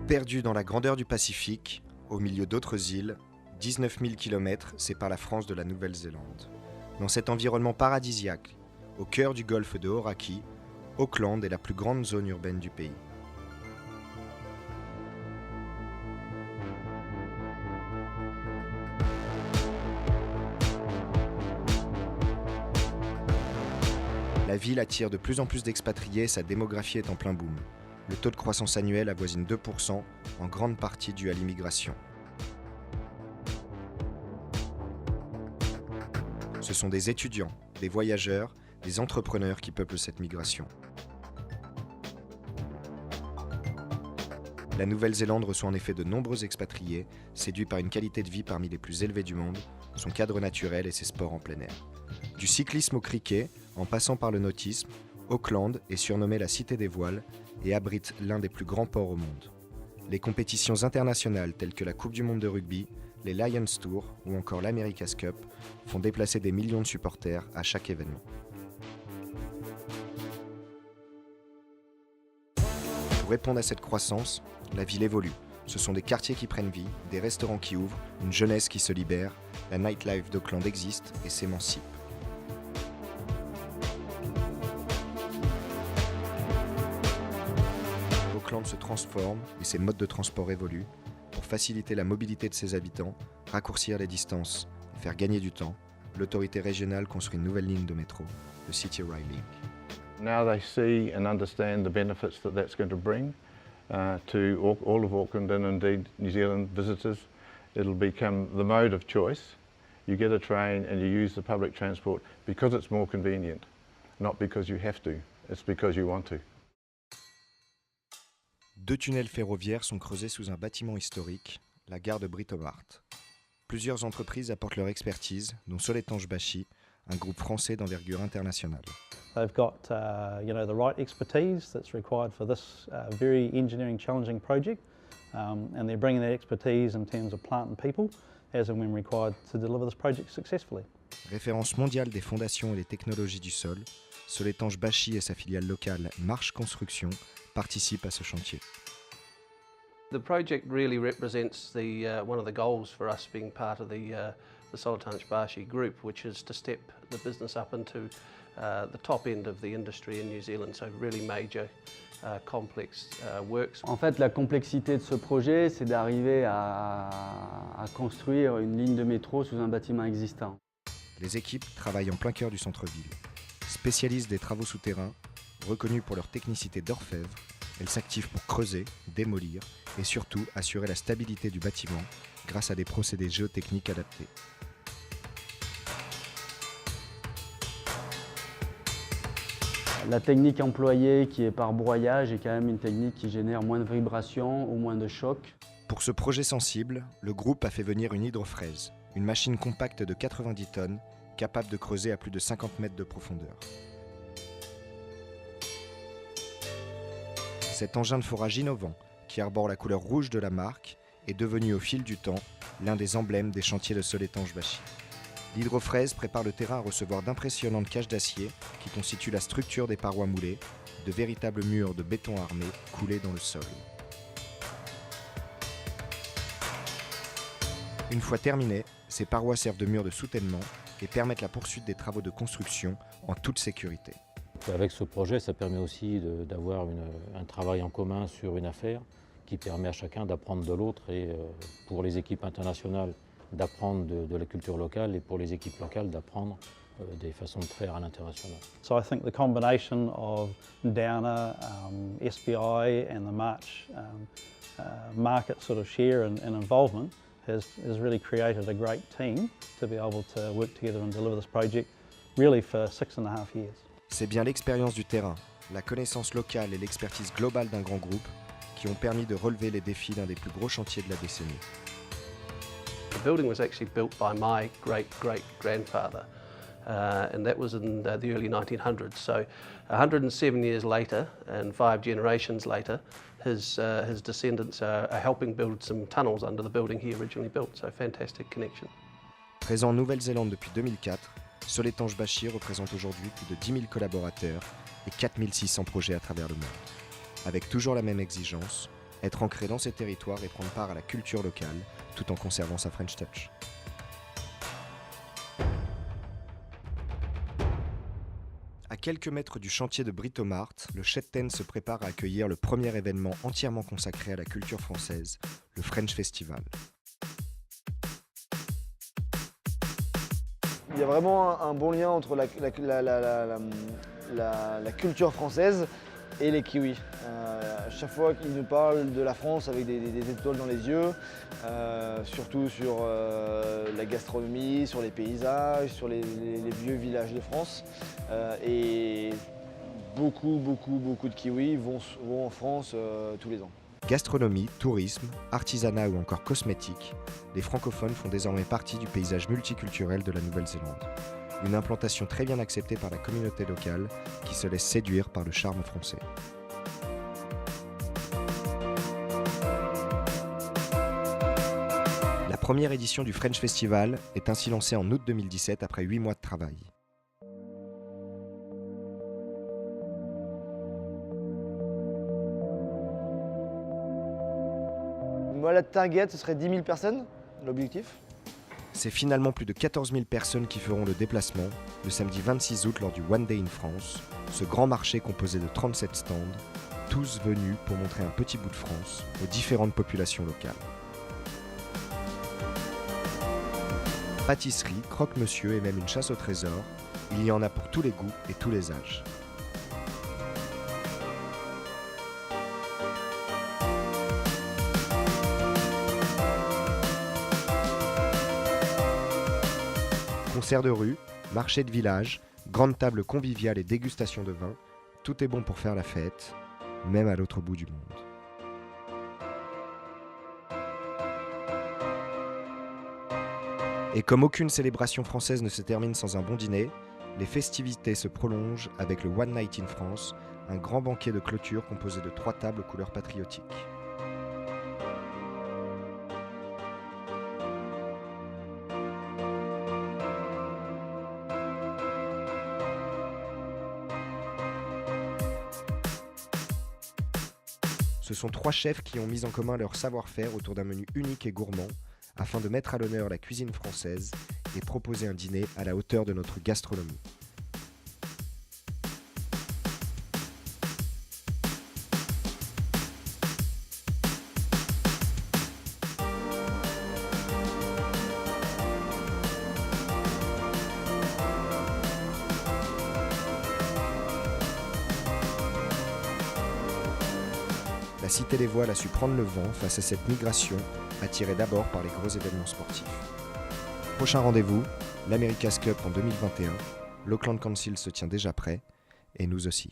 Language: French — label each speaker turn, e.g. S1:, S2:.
S1: Perdu dans la grandeur du Pacifique, au milieu d'autres îles, 19 000 km séparent la France de la Nouvelle-Zélande. Dans cet environnement paradisiaque, au cœur du golfe de Hauraki, Auckland est la plus grande zone urbaine du pays. La ville attire de plus en plus d'expatriés et sa démographie est en plein boom. Le taux de croissance annuel avoisine 2%, en grande partie dû à l'immigration. Ce sont des étudiants, des voyageurs, des entrepreneurs qui peuplent cette migration. La Nouvelle-Zélande reçoit en effet de nombreux expatriés, séduits par une qualité de vie parmi les plus élevées du monde, son cadre naturel et ses sports en plein air. Du cyclisme au cricket, en passant par le nautisme, Auckland est surnommée la Cité des voiles et abrite l'un des plus grands ports au monde. Les compétitions internationales telles que la Coupe du monde de rugby, les Lions Tour ou encore l'America's Cup font déplacer des millions de supporters à chaque événement. Pour répondre à cette croissance, la ville évolue. Ce sont des quartiers qui prennent vie, des restaurants qui ouvrent, une jeunesse qui se libère, la nightlife d'Auckland existe et s'émancipe. Auckland se transforme et ses modes de transport évoluent. Pour faciliter la mobilité de ses habitants, raccourcir les distances et faire gagner du temps, l'autorité régionale construit une nouvelle ligne de métro, le City Rail Link.
S2: Now they see and understand the benefits that that's going to bring to all of Auckland and indeed New Zealand visitors. It'll become the mode of choice. You get a train and you use the public transport because it's more convenient, not because you have to, it's because you want to.
S1: 2 tunnels ferroviaires sont creusés sous un bâtiment historique, la gare de Britomart. Plusieurs entreprises apportent leur expertise, dont Soletanche Bachy, un groupe français d'envergure internationale.
S3: They've got the right expertise that's required for this very engineering challenging project, and they're bringing that expertise in terms of plant and people as and when required to deliver this project successfully.
S1: Référence mondiale des fondations et des technologies du sol, Soletanche Bachy et sa filiale locale Marche Construction participent à ce chantier.
S4: The project really represents one of the goals for us being part of the Soletanche Bachy group, which is to step the business up into the top end of the industry in New Zealand, so really major, complex works.
S5: En fait, la complexité de ce projet, c'est d'arriver à construire une ligne de métro sous un bâtiment existant.
S1: Les équipes travaillent en plein cœur du centre-ville. Spécialistes des travaux souterrains, reconnues pour leur technicité d'orfèvre, elles s'activent pour creuser, démolir et surtout assurer la stabilité du bâtiment grâce à des procédés géotechniques adaptés.
S5: La technique employée, qui est par broyage, est quand même une technique qui génère moins de vibrations ou moins de chocs.
S1: Pour ce projet sensible, le groupe a fait venir une hydrofraise, une machine compacte de 90 tonnes, capable de creuser à plus de 50 mètres de profondeur. Cet engin de forage innovant, qui arbore la couleur rouge de la marque, est devenu au fil du temps l'un des emblèmes des chantiers de Soletanche Bachy. L'hydrofraise prépare le terrain à recevoir d'impressionnantes cages d'acier qui constituent la structure des parois moulées, de véritables murs de béton armé coulés dans le sol. Une fois terminées, ces parois servent de murs de soutènement et permettent la poursuite des travaux de construction en toute sécurité.
S6: Avec ce projet, ça permet aussi d'avoir un travail en commun sur une affaire qui permet à chacun d'apprendre de l'autre et pour les équipes internationales d'apprendre de la culture locale et pour les équipes locales d'apprendre des façons de faire à l'international.
S3: So I think the combination of Downer, SBI and the March market sort of share and involvement has really created a great team to be able to work together and deliver this project really for 6.5 years.
S1: C'est bien l'expérience du terrain, la connaissance locale et l'expertise globale d'un grand groupe qui ont permis de relever les défis d'un des plus gros chantiers de la décennie.
S4: The building was actually built by my great-great-grandfather, and that was in the early 1900s. So 107 years later, and 5 generations later, his descendants are helping build some tunnels under the building he originally built, so fantastic connection.
S1: Présent en Nouvelle-Zélande depuis 2004, Soletanche Bachy représente aujourd'hui plus de 10 000 collaborateurs et 4 600 projets à travers le monde. Avec toujours la même exigence, être ancré dans ses territoires et prendre part à la culture locale, tout en conservant sa French touch. À quelques mètres du chantier de Britomart, le Chepten se prépare à accueillir le premier événement entièrement consacré à la culture française, le French Festival.
S7: Il y a vraiment un bon lien entre la culture française et les Kiwis. Chaque fois qu'ils nous parlent de la France avec des étoiles dans les yeux, surtout sur la gastronomie, sur les paysages, sur les vieux villages de France. Et beaucoup de Kiwis vont en France tous les ans.
S1: Gastronomie, tourisme, artisanat ou encore cosmétique, les francophones font désormais partie du paysage multiculturel de la Nouvelle-Zélande. Une implantation très bien acceptée par la communauté locale qui se laisse séduire par le charme français. La première édition du French Festival est ainsi lancée en août 2017 après 8 mois de travail.
S7: Moi, la target, ce serait 10 000 personnes, l'objectif.
S1: C'est finalement plus de 14 000 personnes qui feront le déplacement le samedi 26 août lors du One Day in France, ce grand marché composé de 37 stands, tous venus pour montrer un petit bout de France aux différentes populations locales. Pâtisserie, croque-monsieur et même une chasse au trésor, il y en a pour tous les goûts et tous les âges. Concerts de rue, marché de village, grande table conviviale et dégustation de vin, tout est bon pour faire la fête, même à l'autre bout du monde. Et comme aucune célébration française ne se termine sans un bon dîner, les festivités se prolongent avec le One Night in France, un grand banquet de clôture composé de 3 tables aux couleurs patriotiques. Ce sont 3 chefs qui ont mis en commun leur savoir-faire autour d'un menu unique et gourmand, afin de mettre à l'honneur la cuisine française et proposer un dîner à la hauteur de notre gastronomie. La Cité des Voiles a su prendre le vent face à cette migration, attirée d'abord par les gros événements sportifs. Prochain rendez-vous, l'America's Cup en 2021. L'Auckland Council se tient déjà prêt, et nous aussi.